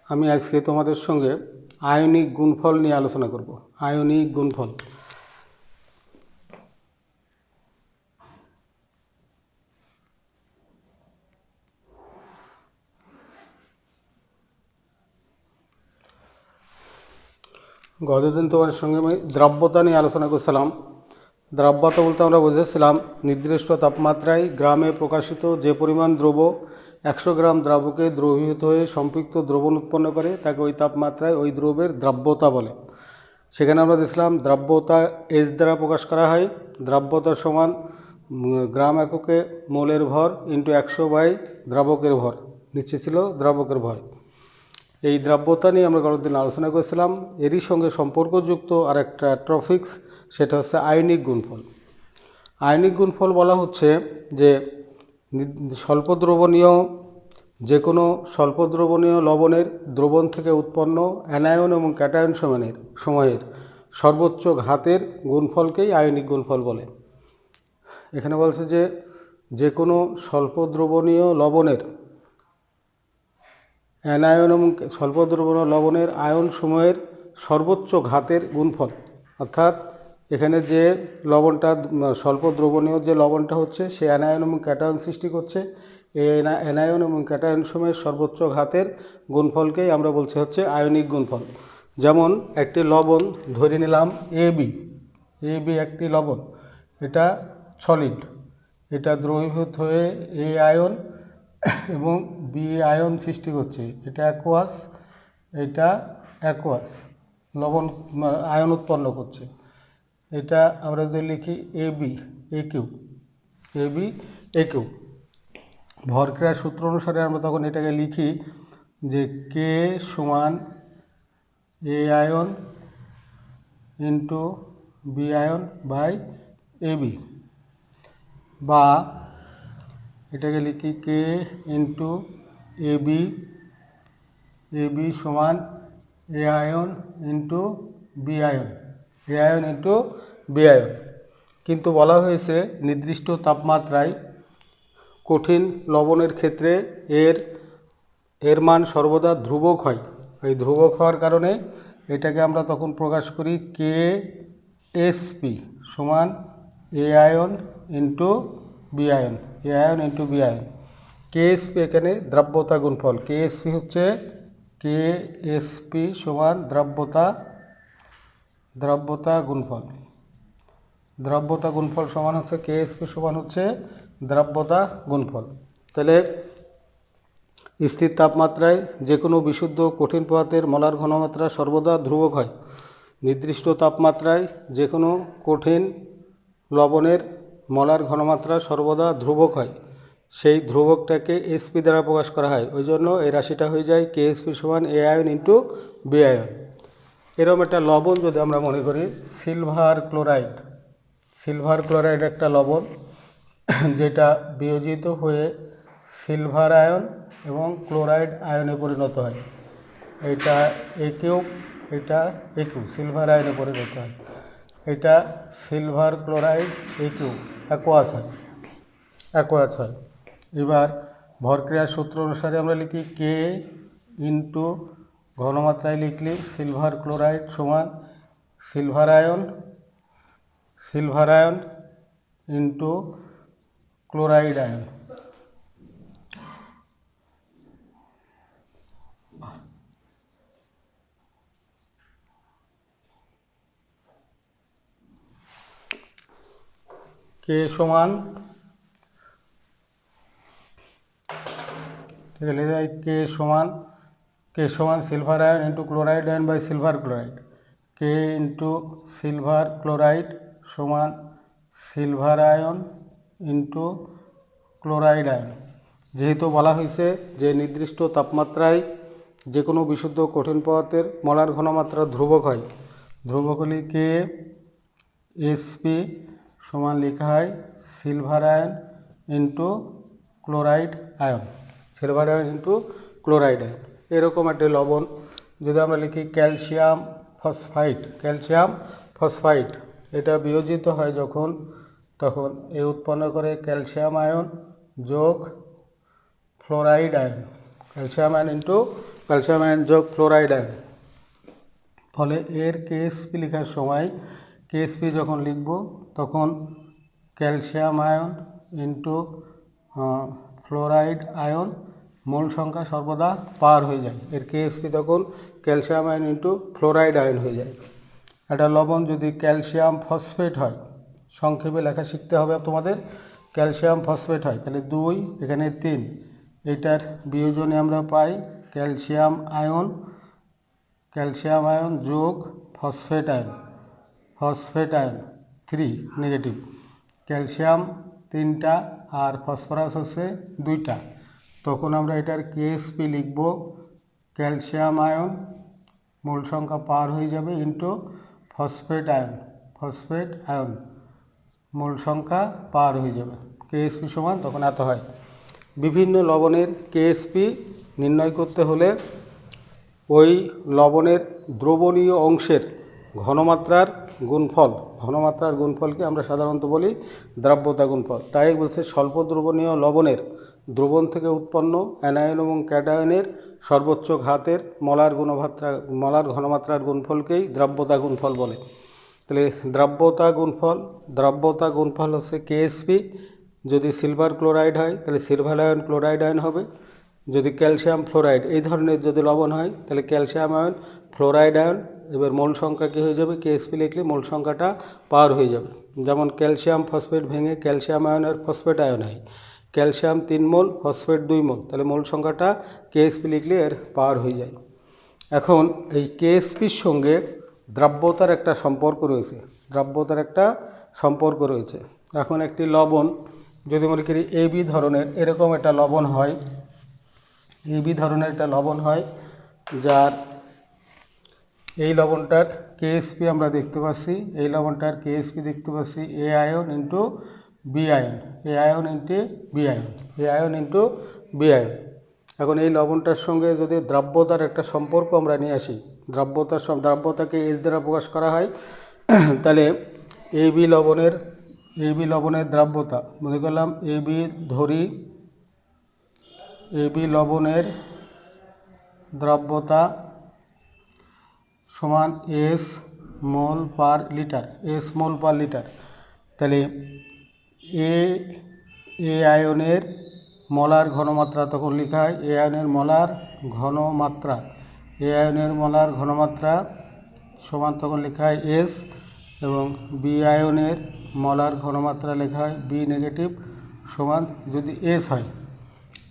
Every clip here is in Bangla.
আমি আজকে তোমাদের সঙ্গে আয়নিক গুণফল নিয়ে আলোচনা করব। আয়নিক গুণফল। গতদিন তোমাদের সঙ্গে আমি দ্রব্যতা নিয়ে আলোচনা করছিলাম। দ্রব্যতা বলতে আমরা বুঝেছিলাম নির্দিষ্ট তাপমাত্রায় গ্রামে প্রকাশিত যে পরিমাণ দ্রব্য 100 গ্রাম দ্রাবকে দ্রবীভূত হয়ে সম্পৃক্ত দ্রবণ উৎপন্ন করে তাকে ওই তাপমাত্রায় ওই দ্রব্যের দ্রব্যতা বলে। সেখানে আমরা দেখছিলাম দ্রব্যতা এস দ্বারা প্রকাশ করা হয়। দ্রব্যতা সমান গ্রাম এককে মোলের ভর ইন্টু 100 বাই দ্রাবকের ভর, নিচে ছিল দ্রাবকের ভর। এই দ্রব্যতা নিয়ে আমরা গতদিন আলোচনা করেছিলাম। এরই সঙ্গে সম্পর্কযুক্ত আর একটা টপিকস, সেটা হচ্ছে আয়নিক গুণফল। আয়নিক গুণফল বলা হচ্ছে যে স্বল্প দ্রবণীয় যে কোনো স্বল্প দ্রবণীয় লবণের দ্রবণ থেকে উৎপন্ন অ্যানায়ন এবং ক্যাটায়ন সময়ের সর্বোচ্চ ঘাতের গুণফলকেই আয়নিক গুণফল বলে। এখানে বলছে যে যে কোনো স্বল্প দ্রবণীয় লবণের অ্যানায়ন এবং স্বল্প দ্রবণীয় লবণের আয়ন সময়ের সর্বোচ্চ ঘাতের গুণফল, অর্থাৎ এখানে যে লবণটা স্বল্প দ্রবণীয় যে লবণটা হচ্ছে সে অ্যানায়ন এবং ক্যাটায়ন সৃষ্টি করছে। এই অ্যানায়ন এবং ক্যাটায়ন সময়ের সর্বোচ্চ ঘাতের গুণফলকেই আমরা বলছি হচ্ছে আয়নিক গুণফল। যেমন একটি লবণ ধরে নিলাম এবি একটি লবণ, এটা সলিড, এটা দ্রবীভূত হয়ে এ আয়ন এবং বি আয়ন সৃষ্টি করছে। এটা অ্যাকোয়াস লবণ আয়ন উৎপন্ন করছে। এটা আমরা যদি লিখি এবি কিউ ভরক্রিয়ার সূত্র অনুসারে আমরা তখন এটাকে লিখি যে কে সমান A ion into B ion by AB, বা এটাকে লিখি কে ইন্টু এবি সমান A ion into B ion কিন্তু বলা হয়েছে নির্দিষ্ট তাপমাত্রায় কঠিন লবণের ক্ষেত্রে এর মান সর্বদা ধ্রুবক হয়। এই ধ্রুবক হওয়ার কারণে এটাকে আমরা তখন প্রকাশ করি কে এসপি সমান A ion into B ion KSP এখানে দ্রব্যতা গুণফল। কেএসপি হচ্ছে কেএসপি সমান দ্রব্যতা গুণফল সমান হচ্ছে কেএসপি সমান হচ্ছে দ্রব্যতা গুণফল। তাহলে স্থির তাপমাত্রায় যে কোনো বিশুদ্ধ কঠিন পদার্থের মোলার ঘনমাত্রা সর্বদা ধ্রুবক হয়। নির্দিষ্ট তাপমাত্রায় যে কোনো কঠিন লবণের মোলার ঘনমাত্রা সর্বদা ধ্রুবক হয়। সেই ধ্রুবকটাকে এসপি দ্বারা প্রকাশ করা হয়। ওই জন্য এই রাশিটা হয়ে যায় কেএসপি সমান A ion into B ion. এরকম একটা লবণ যদি আমরা মনে করি সিলভার ক্লোরাইড একটা লবণ, যেটা বিয়োজিত হয়ে সিলভার আয়ন এবং ক্লোরাইড আয়নে পরিণত হয়। এটা একিউ সিলভার আয়নে পরিণত হয়। এটা সিলভার ক্লোরাইড একিউ অ্যাকোয়াস হয়। এবার ভরক্রিয়ার সূত্র অনুসারে আমরা লিখি কে ইন্টু ঘনমাত্রায় লিখলি সিলভার ক্লোরাইড সমান silver ion into chloride ion. K সমান silver ion into chloride ion by silver chloride. K into silver chloride সমান silver ion into chloride ion. যেহেতু বলা হয়েছে যে নির্দিষ্ট তাপমাত্রায় যে কোনো বিশুদ্ধ কঠিন পদার্থের মোলার ঘনমাত্রা ধ্রুবক হয়, ধ্রুবক হলে কে এসপি সমান লেখা হয় silver ion into chloride ion এরকম একটি লবণ যদি আমরা লিখি ক্যালসিয়াম ফসফাইড, এটা বিয়োজিত হয় তখন এ উৎপন্ন করে ক্যালসিয়াম আয়ন যোগ fluoride ion, calcium ion into calcium ion যোগ ফ্লোরাইড আয়ন। ফলে এর কেএসপি লেখার সময় কেএসপি যখন লিখব তখন calcium ion into fluoride ion mole সংখ্যা সর্বদা পার হয়ে যায়। এর কেএসপি তখন calcium ion into fluoride ion হয়ে যায়। একটা লবণ যদি ক্যালসিয়াম ফসফেট হয়, সংক্ষেপে লেখা শিখতে হবে তোমাদের, ক্যালসিয়াম ফসফেট হয় তাহলে 2, এখানে 3, এটার বিয়োজনে আমরা পাই ক্যালসিয়াম আয়ন যোগ ফসফেট আয়ন 3 নেগেটিভ, ক্যালসিয়াম 3টা আর ফসফরাস হচ্ছে 2টা। তখন আমরা এটার কেএসপি লিখব ক্যালসিয়াম আয়ন মোল সংখ্যা পার হয়ে যাবে ইন্টু ফসফেট আয়ন মোল সংখ্যা পার হয়ে যাবে। কেএসপি সমান তখন এত হয়। বিভিন্ন লবণের কেএসপি নির্ণয় করতে হলে ওই লবণের দ্রবণীয় অংশের ঘনমাত্রার গুণফলকে আমরা সাধারণত বলি দ্রাব্যতা গুণফল। তাই বলছে স্বল্প দ্রবণীয় লবণের দ্রবণ থেকে উৎপন্ন অ্যানায়ন এবং ক্যাটায়নের সর্বোচ্চ ঘাতের মলার ঘনমাত্রার গুণফলকেই দ্রাব্যতা গুণফল বলে। তাহলে দ্রাব্যতা গুণফল হচ্ছে কেএসপি। যদি সিলভার ক্লোরাইড হয় তাহলে সিলভার আয়ন ক্লোরাইড আয়ন হবে। যদি ক্যালসিয়াম ফ্লোরাইড এই ধরনের যদি লবণ হয় তাহলে ক্যালসিয়াম আয়ন ফ্লোরাইড আয়ন। এবার মোল সংখ্যা কী হয়ে যাবে, কেএসপি লিখলে মোল সংখ্যাটা পার হয়ে যাবে। যেমন ক্যালসিয়াম ফসফেট ভেঙে ক্যালসিয়াম আয়নের ফসফেট আয়ন হয়, ক্যালসিয়াম 3 মোল ফসফেট 2 মোল, তাহলে মোল সংখ্যাটা কেএসপি লিখলে এর পার হয়ে যায়। এখন এই কেএসপির সঙ্গে দ্রাব্যতার একটা সম্পর্ক রয়েছে। এখন একটি লবণ যদি মনে করি এবি ধরনের এরকম একটা লবণ হয়, যার এই লবণটার কেএসপি আমরা দেখতে পাচ্ছি, এ আয়ন ইন্টু বি আয়ন, এখন এই লবণটার সঙ্গে যদি দ্রাব্যতার একটা সম্পর্ক আমরা নিয়ে আসি, দ্রাব্যতাকে এস দ্বারা প্রকাশ করা হয়, তাহলে এবি লবণের দ্রাব্যতা মনে করলাম এবি লবণের দ্রাব্যতা সমান এস মোল পার লিটার। তাহলে এ আয়নের মলার ঘনমাত্রা তখন লেখা হয় এ আয়নের মলার ঘনমাত্রা সমান তখন লেখা হয় এস, এবং বি আয়নের মলার ঘনমাত্রা লেখা হয় বি নেগেটিভ সমান যদি এস হয়।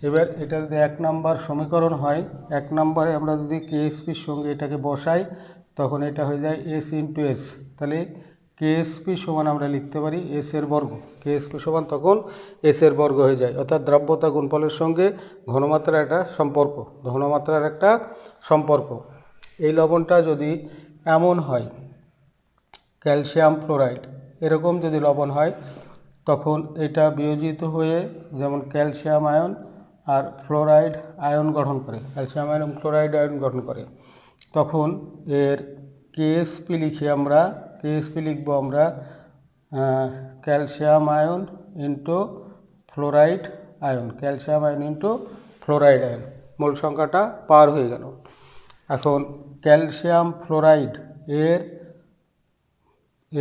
এবার এটা যদি 1 নম্বর সমীকরণ হয়, 1 নম্বরে আমরা যদি কেএসপির সঙ্গে এটাকে বসাই তখন এটা হয়ে যায় এস ইন্টু এস। তাহলে কেএসপি সমান আমরা লিখতে পারি এস এর বর্গ, কেএসপি সমান তখন এস এর বর্গ হয়ে যায়। অর্থাৎ দ্রাব্যতা গুণফলের সঙ্গে ঘনমাত্রার একটা সম্পর্ক। এই লবণটা যদি এমন হয় ক্যালসিয়াম ফ্লোরাইড এরকম যদি লবণ হয় তখন এটা বিয়োজিত হয়ে যেমন ক্যালসিয়াম আয়ন আর ফ্লোরাইড আয়ন গঠন করে, তখন এর কেএসপি লিখব আমরা calcium ion into fluoride ion, mole সংখ্যাটা পার হয়ে গেল। এখন ক্যালসিয়াম ফ্লোরাইড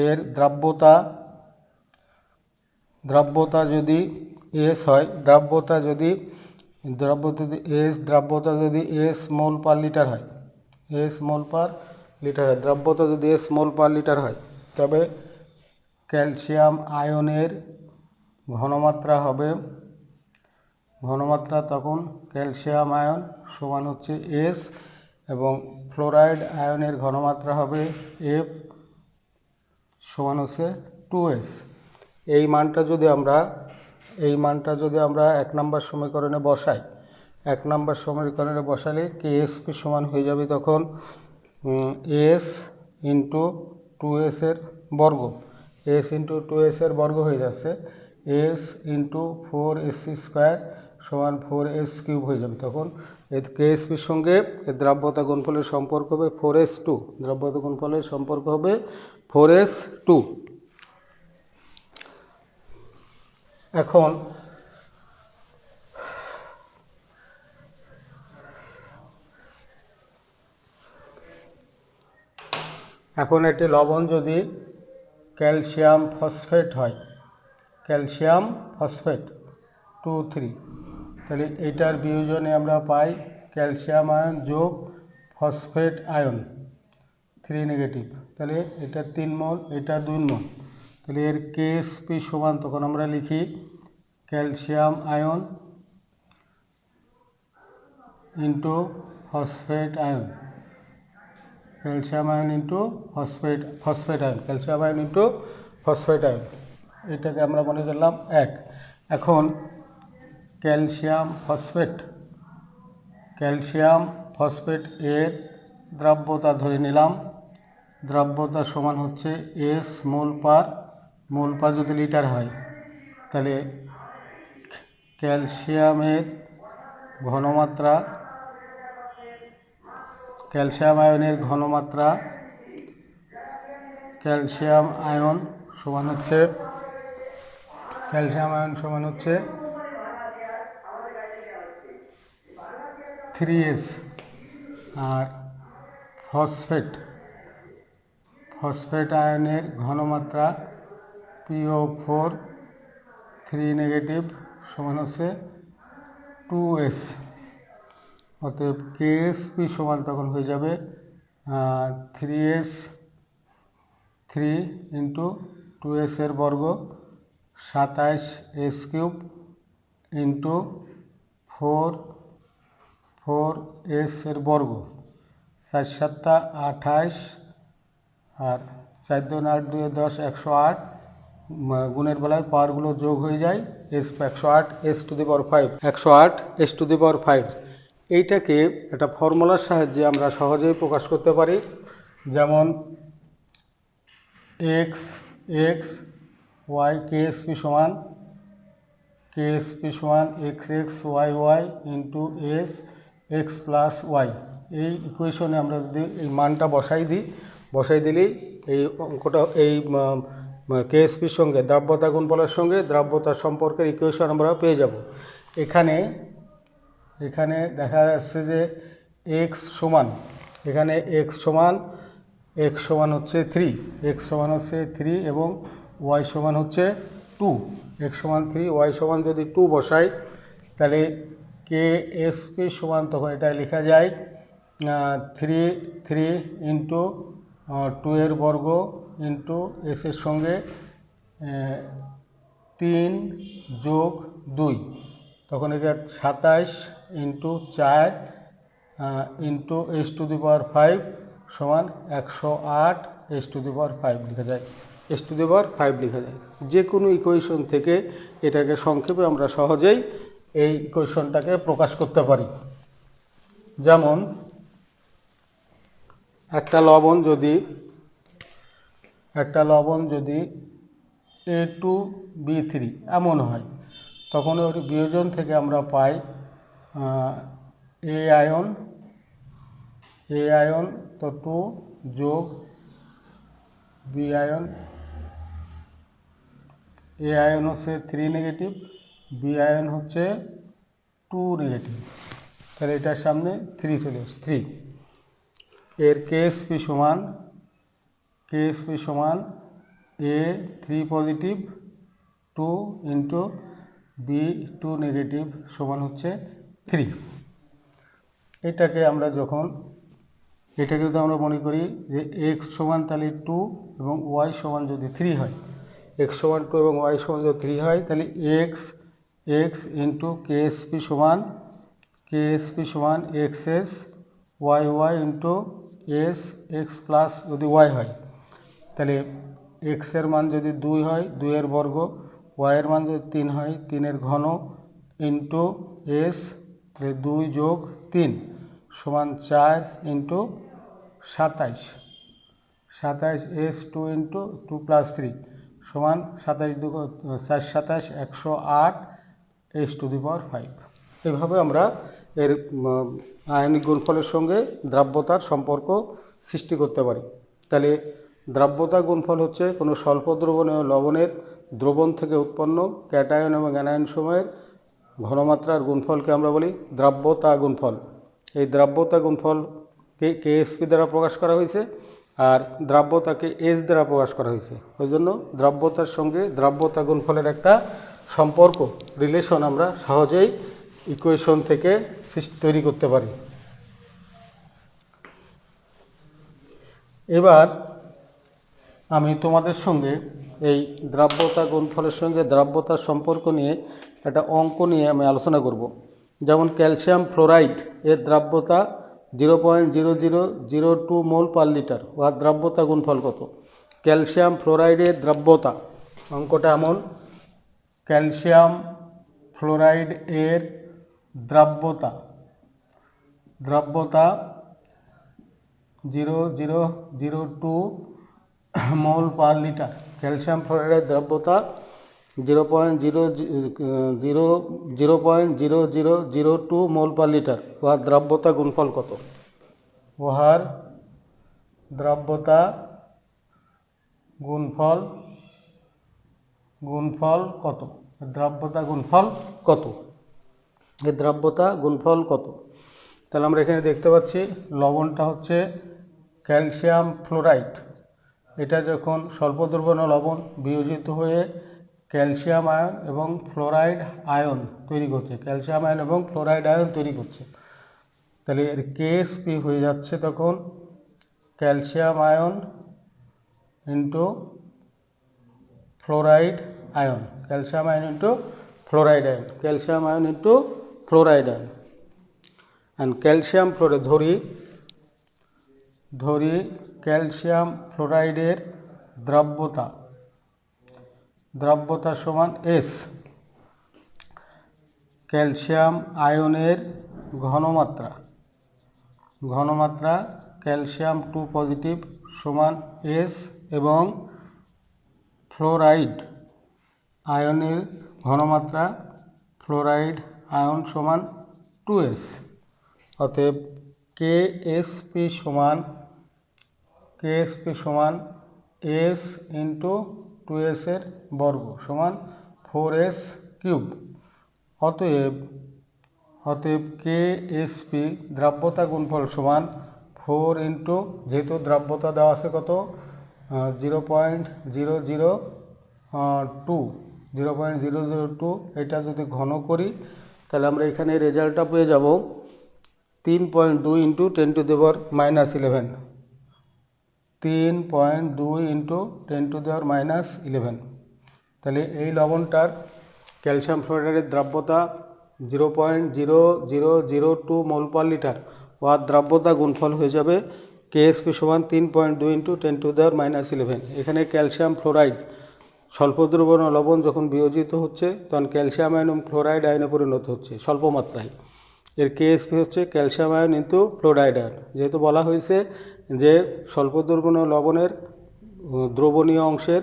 এর দ্রাব্যতা যদি এস হয়, দ্রাব্যতা যদি এস মোল পার লিটার হয়, দ্রাব্যতা যদি এস মোল পার লিটার হয়, তবে ক্যালসিয়াম আয়নের ঘনমাত্রা তখন ক্যালসিয়াম আয়ন সমান হচ্ছে এস, এবং ফ্লোরাইড আয়নের ঘনমাত্রা হবে এফ সমান হচ্ছে 2s। এই মানটা যদি আমরা 1 নম্বর সমীকরণে বসাই, 1 নম্বর সমীকরণে বসালে কেএসপি সমান হয়ে যাবে তখন এস ইন্টু 2s এর বর্গ হয়ে যাচ্ছে, এস ইন্টু 4s স্কোয়ার সমান 4s কিউব হয়ে যাবে। তখন এর কেএসপির সঙ্গে দ্রাব্যতা গুণফলের সম্পর্ক হবে 4s2, এখন এখন একটি লবণ যদি ক্যালসিয়াম ফসফেট হয়, ক্যালসিয়াম ফসফেট 2,3, তাহলে এটার বিয়োজনে আমরা পাই ক্যালসিয়াম আয়ন যোগ ফসফেট আয়ন 3 নেগেটিভ, তাহলে এটা 3 মোল, এটা 2 মোল, তাহলে এর কেএসপি সমান তখন আমরা লিখি calcium ion into phosphate ion, calcium ion into phosphate ion, calcium ion into phosphate ion, এটাকে আমরা মনে করলাম 1। এখন ক্যালসিয়াম ফসফেট এর দ্রাব্যতা ধরে নিলাম, দ্রাব্যতা সমান হচ্ছে এস মোল পার যদি লিটার হয়, তাহলে ক্যালসিয়ামের ঘনমাত্রা, ক্যালসিয়াম আয়নের ঘনমাত্রা, ক্যালসিয়াম আয়ন সমান হচ্ছে 3s, আর ফসফেট আয়নের ঘনমাত্রা PO4 3 নেগেটিভ সমান হচ্ছে 2s। অতএব কেএসপি সমান তখন হয়ে যাবে 3s 3 ইন্টু 2s এর বর্গ 27s কিউব ইন্টু 4s এর বর্গ, 4 7 28, আর 4 2 8 2 10 108, গুণের বেলায় পাওয়ারগুলো যোগ হয়ে যায়, s108s⁵ এইটাকে একটা ফর্মুলার সাহায্যে আমরা সহজেই প্রকাশ করতে পারি। যেমন x y কেএসপি সমান xx y into s x plus y. এই ইকুয়েশনে আমরা যদি এই মানটা বসাই দিলেই এই অঙ্কটা, এই কেএসপির সঙ্গে দ্রাব্যতা গুণফলের সঙ্গে দ্রাব্যতার সম্পর্কের ইকুয়েশন আমরা পেয়ে যাব। এখানে দেখা যাচ্ছে যে x সমান হচ্ছে 3 এবং y সমান হচ্ছে 2, x সমান 3 y সমান যদি 2 বসাই, তাহলে কেএসপি সমান তখন এটা লেখা যায় 3 ইন্টু 2 এর বর্গ ইন্টু এস এর সঙ্গে 3 যোগ 2, তখন এটা 27 ইন্টু 4 ইন্টু s⁵ সমান 108 s⁵ লেখা যায়, যে কোনো ইকুয়েশন থেকে এটাকে সংক্ষেপে আমরা সহজেই এই ইকুয়েশনটাকে প্রকাশ করতে পারি। যেমন একটা লবণ যদি A2B3 এমন হয়, তখন ওর বিয়োজন থেকে আমরা পাই এ আয়ন তো 2 যোগ বি আয়ন, এ আয়ন হচ্ছে 3 নেগেটিভ, বি আয়ন হচ্ছে 2 নেগেটিভ, তাহলে এটার সামনে 3 চলে আসে 3। এর কেএসপি সমান এ 3 পজিটিভ 2 ইন্টু বি 2 নেগেটিভ সমান হচ্ছে 3। এটাকে যদি আমরা মনে করি যে x সমান তাহলে 2 এবং y সমান যদি 3 হয়, x সমান 2 এবং y সমান যদি 3 হয়, তাহলে x ইন্টু কেএসপি সমান xs y into s x plus যদি y হয়, তাহলে x এর মান যদি 2 হয় 2 এর বর্গ, y এর মান যদি 3 হয় 3 এর ঘন ইন্টু s, তাহলে 2 যোগ 3 সমান 4 ইন্টু 27 s2 ইন্টু 2 প্লাস 3 সমান 27 2 4 27 108 s⁵। এইভাবে আমরা এর আয়নিক গুণফলের সঙ্গে দ্রাব্যতার সম্পর্ক সৃষ্টি করতে পারি। তাহলে দ্রাব্যতা গুণফল হচ্ছে কোনো স্বল্প দ্রবণীয় লবণের দ্রবণ থেকে উৎপন্ন ক্যাটায়ন এবং অ্যানায়ন সময়ের ঘনমাত্রার গুণফলকে আমরা বলি দ্রাব্যতা গুণফল। এই দ্রাব্যতা গুণফল কেএসপি দ্বারা প্রকাশ করা হয়েছে। আর দ্রাব্যতাকে এস দ্বারা প্রকাশ করা হয়েছে। ওই জন্য দ্রাব্যতার সঙ্গে দ্রাব্যতা গুণফলের একটা সম্পর্ক রিলেশন আমরা সহজেই ইকুয়েশন থেকে তৈরি করতে পারি। এবার আমি তোমাদের সঙ্গে এই দ্রাব্যতা গুণফলের সঙ্গে দ্রাব্যতার সম্পর্ক নিয়ে একটা অঙ্ক নিয়ে আমি আলোচনা করব। যেমন ক্যালসিয়াম ফ্লোরাইড এর দ্রাব্যতা 0.0002 মোল পার লিটার, উহার দ্রাব্যতা গুণফল কত? ক্যালসিয়াম ফ্লোরাইডের দ্রাব্যতা, অঙ্কটা এমন, ক্যালসিয়াম ফ্লোরাইড এর দ্রাব্যতা 0.0002 মোল পার লিটার। ক্যালসিয়াম ফ্লোরাইডের দ্রাব্যতা 0.0002 মোল পার লিটার, উহার দ্রাব্যতা গুণফল কত? উহার দ্রাব্যতা গুণফল কত? দ্রাব্যতা গুণফল কত? এর দ্রাব্যতা গুণফল কত? তাহলে আমরা এখানে দেখতে পাচ্ছি লবণটা হচ্ছে ক্যালসিয়াম ফ্লোরাইড। এটা যখন স্বল্প দ্রবণ লবণ বিয়োজিত হয়ে ক্যালসিয়াম আয়ন এবং ফ্লোরাইড আয়ন তৈরি করছে, ক্যালসিয়াম আয়ন এবং ফ্লোরাইড আয়ন তৈরি করছে, তাহলে এর কেএসপি হয়ে যাচ্ছে তখন calcium ion into fluoride ion, calcium ion into fluoride ion, calcium ion into fluoride ion. And calcium fluoride ধরি ক্যালসিয়াম ফ্লোরাইডের দ্রাব্যতা সমান এস, ক্যালসিয়াম আয়নের ঘনমাত্রা ক্যালসিয়াম 2 পজিটিভ সমান এস এবং ফ্লোরাইড আয়নের ঘনমাত্রা ফ্লোরাইড আয়ন সমান 2s। অতএব কেএসপি সমান এস ইন্টু 2s এর বর্গ সমান 4s কিউব। অতএব কেএসপি দ্রাব্যতা গুণফল সমান 4 ইন্টু, যেহেতু দ্রাব্যতা দেওয়া আছে কত 0.002, এটা যদি ঘন করি তাহলে আমরা এখানে রেজাল্টটা পেয়ে যাব 3.2 ইন্টু 10⁻11, 3.2 ইন্টু 10⁻11। তাহলে এই লবণটার ক্যালসিয়াম ফ্লোরাইডের দ্রাব্যতা 0.0002 মোল পার লিটার, ওয়ার দ্রাব্যতা গুণফল হয়ে যাবে কেএসপি সমান 3.2 ইন্টু 10⁻11। এখানে ক্যালসিয়াম ফ্লোরাইড স্বল্প দ্রবণ লবণ যখন বিয়োজিত হচ্ছে তখন ক্যালসিয়াম আয়ন এবং ফ্লোরাইড আয়নে পরিণত হচ্ছে স্বল্প মাত্রায়। এর কেএসপি হচ্ছে calcium ion into fluoride ion. যেহেতু বলা হয়েছে যে স্বল্প দ্রবণ লবণের দ্রবণীয় অংশের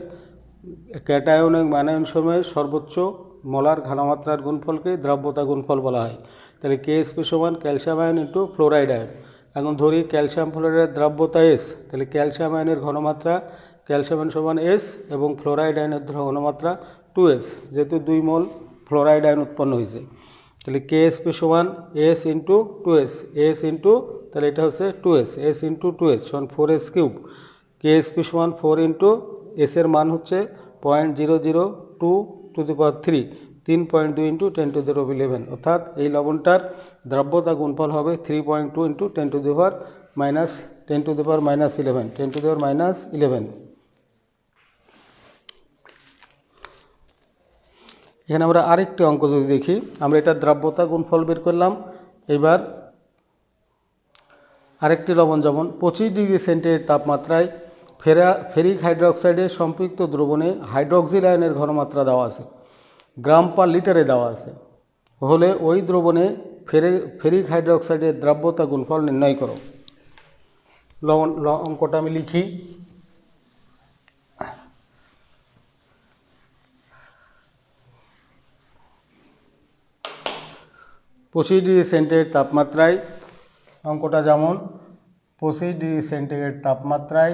ক্যাটায়ন এবং অ্যানায়ন সময়ের সর্বোচ্চ মোলার ঘনমাত্রার গুণফলকে দ্রাব্যতা গুণফল বলা হয়। তাহলে কেএসপি সমান calcium ion into fluoride ion. এখন ধরি ক্যালসিয়াম ফ্লোরাইডের দ্রাব্যতা এস, তাহলে ক্যালসিয়াম আয়নের ঘনমাত্রা ক্যালসিয়াম আয়ন সমান এস এবং ফ্লোরাইড আয়নের ঘনমাত্রা 2s, যেহেতু 2 মোল ফ্লোরাইড আয়ন উৎপন্ন হয়েছে। তাহলে কেএসপি সমান S into 2s, S into, তাহলে এটা হচ্ছে 2s, এস ইন্টু 2s সমান 4s কিউব। কেএসপি সমান 4 ইন্টু এসের মান হচ্ছে 0.002 টু দি পাওয়ার 3, 3.2 ইন্টু 10⁻11, অর্থাৎ এই লবণটার দ্রাব্যতা গুণফল হবে 3.2 ইন্টু 10⁻11। এখানে আমরা আরেকটি অঙ্ক যদি দেখি, আমরা এটা দ্রাব্যতা গুণফল বের করলাম। এবার আরেকটি লবণ যেমন 25 ডিগ্রি সেন্টিগ্রেড তাপমাত্রায় ফেরিক হাইড্রোক্সাইডের সম্পৃক্ত দ্রবণে হাইড্রোক্সিল আয়নের ঘনমাত্রা দেওয়া আছে, গ্রাম পার লিটারে দেওয়া আছে, হলে ওই দ্রবণে ফেরিক হাইড্রোক্সাইডের দ্রাব্যতা গুণফল নির্ণয় করো। অঙ্কটা আমি লিখি। 25 ডিগ্রি সেন্টিগ্রেড তাপমাত্রায়, অঙ্কটা যেমন 25 ডিগ্রি সেন্টিগ্রেড তাপমাত্রায়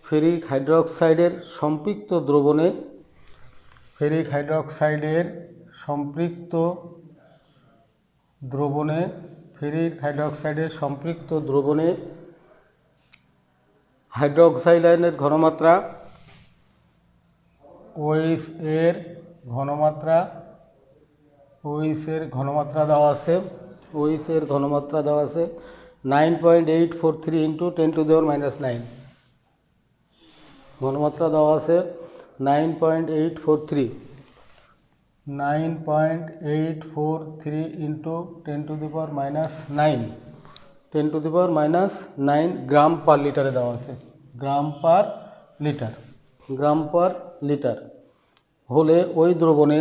ফেরিক হাইড্রোক্সাইডের সম্পৃক্ত দ্রবণে ফেরিক হাইড্রোক্সাইডের সম্পৃক্ত দ্রবণে হাইড্রোক্সাইড আয়নের ঘনমাত্রা OH এর ঘনমাত্রা দেওয়া আছে 9.843 ইন্টু 10⁻⁹ ঘনমাত্রা দেওয়া আছে 9.843 ইন্টু 10⁻⁹ গ্রাম পার লিটারে দেওয়া আছে গ্রাম পার লিটার হলে ওই দ্রবণে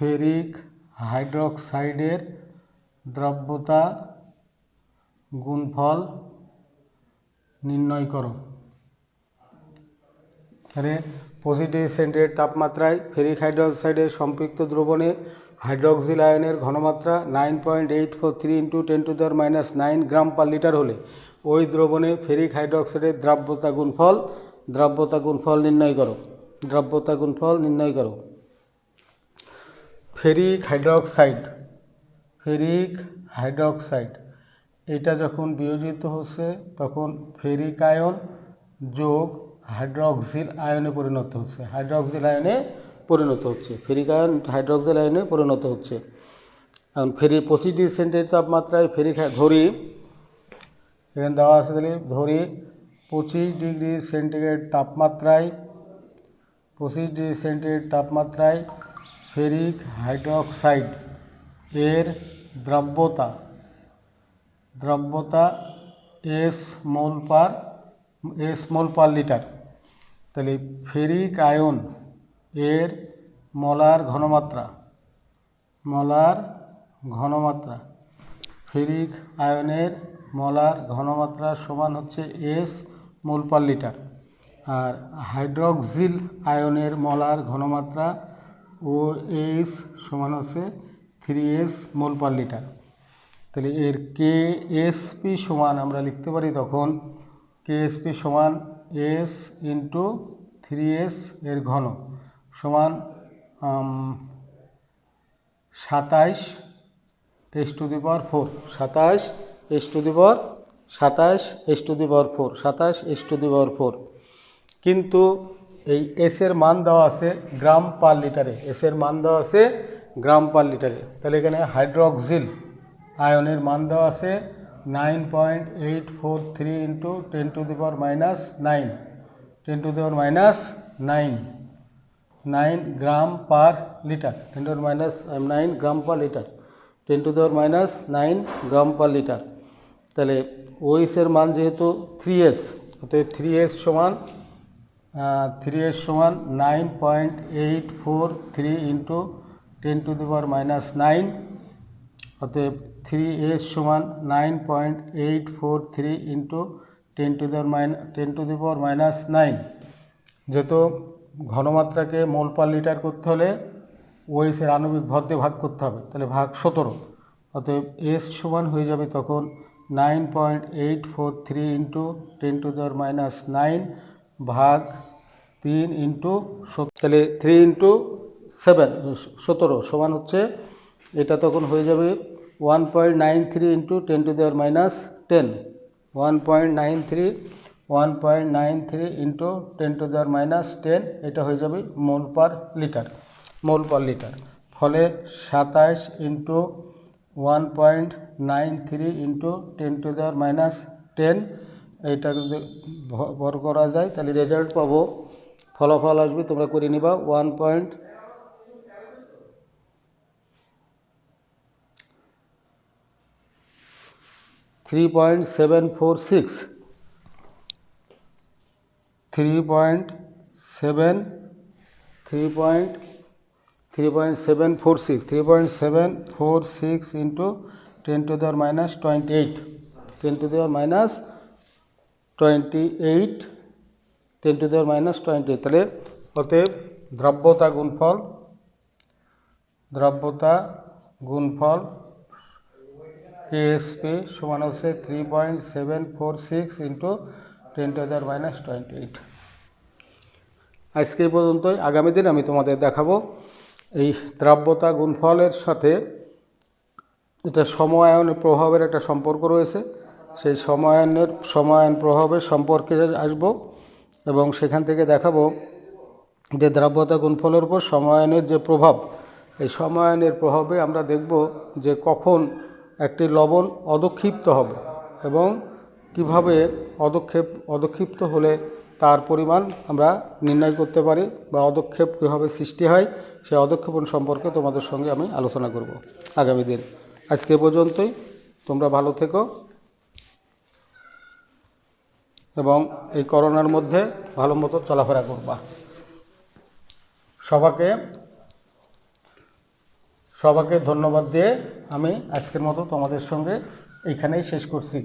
ফেরিক হাইড্রোক্সাইডের দ্রাব্যতা গুণফল নির্ণয় করো। তাহলে পজিটিভ সেন্টিগ্রেড তাপমাত্রায় ফেরিক হাইড্রোক্সাইডের সম্পৃক্ত দ্রবণে হাইড্রোক্সিল আয়নের ঘনমাত্রা 9.843 ইন্টু 10⁻⁹ গ্রাম পার লিটার হলে ওই দ্রবণে ফেরিক হাইড্রোক্সাইডের দ্রাব্যতা গুণফল নির্ণয় করো। ফেরিক হাইড্রোক্সাইড এটা যখন বিয়োজিত হচ্ছে তখন ফেরিক আয়ন যোগ হাইড্রোক্সিল আয়নে পরিণত হচ্ছে ফেরিক আয়ন হাইড্রোক্সিল আয়নে পরিণত হচ্ছে। এখন পজিটিভ সেন্টিগ্রেড তাপমাত্রায় ধরি এখানে দেওয়া আছে, তাহলে ধরি 25 ডিগ্রি সেন্টিগ্রেড তাপমাত্রায় ফেরিক হাইড্রোক্সাইড এর দ্রাব্যতা S মোল পার লিটার। তাহলে ফেরিক আয়ন এর মোলার ঘনমাত্রা সমান হচ্ছে S মোল পার লিটার, আর হাইড্রোক্সিল আয়নের মোলার ঘনমাত্রা OH সমান হচ্ছে 3S মোল পার লিটার। তাহলে এর KSP সমান আমরা লিখতে পারি তখন KSP সমান S ইন্টু 3S এর ঘন সমান 27 S⁴ কিন্তু এই S এর মান দেওয়া আছে গ্রাম পার লিটারে, তাহলে এখানে হাইড্রোক্সিল আয়নের মান দেওয়া আছে 9.843 ইন্টু 10⁻⁹ গ্রাম পার লিটার 10⁻⁹ গ্রাম পার লিটার। তাহলে OH এর মান যেহেতু 3S, অতএব 3S সমান 9.843 ইন্টু 10⁻⁹, অতএব 3S সমান 9.843 ইন্টু 10⁻⁹। যেহেতু ঘনমাত্রাকে মোল পার লিটার করতে হলে OH এর আণবিক ভর দিয়ে ভাগ করতে হবে, তাহলে ভাগ 17, অতএব S সমান হয়ে যাবে তখন 9.843 ইন্টু 10⁻⁹ ভাগ 3 ইন্টু 17, তাহলে 3 ইন্টু 7 17 সমান হচ্ছে এটা তখন হয়ে যাবে 1.93 ইন্টু 10⁻⁻, 1.93 ইন্টু 10⁻⁻, এটা হয়ে যাবে মোল পার লিটার। ফলে 27 ইন্টু 1.93 ইন্টু 10⁻⁻, এইটা যদি ভর করা যায় তাহলে রেজাল্ট পাবো, ফলাফল আসবে, তোমরা করে নিবা 3.746 ইন্টু 10⁻28 তাহলে অতএব দ্রাব্যতা গুণফল কেএসপি সমান হচ্ছে 3.746 ইন্টু 10⁻⁻28। আজকে এই পর্যন্তই। আগামী দিন আমি তোমাদের দেখাবো এই দ্রাব্যতা গুণফলের সাথে এটা সময়ায়নের প্রভাবের একটা সম্পর্ক রয়েছে। সেই সময়ায়ন প্রভাবের সম্পর্কে আসব এবং সেখান থেকে দেখাবো যে দ্রাব্যতা গুণফলের উপর সময়ায়নের যে প্রভাব, এই সময়ায়নের প্রভাবে আমরা দেখব যে কখন একটি লবণ অদক্ষিপ্ত হবে এবং কিভাবে অদক্ষিপ্ত হলে তার পরিমাণ আমরা নির্ণয় করতে পারি বা অদক্ষেপ কীভাবে সৃষ্টি হয় সেই অদক্ষেপণ সম্পর্কে তোমাদের সঙ্গে আমি আলোচনা করব আগামী দিন। আজকে পর্যন্তই। তোমরা ভালো থেকো এবং এই করোনার মধ্যে ভালো মতো চলাফেরা করবা। সবাইকে ধন্যবাদ দিয়ে আমি আজকের মতো তোমাদের সঙ্গে এইখানেই শেষ করছি।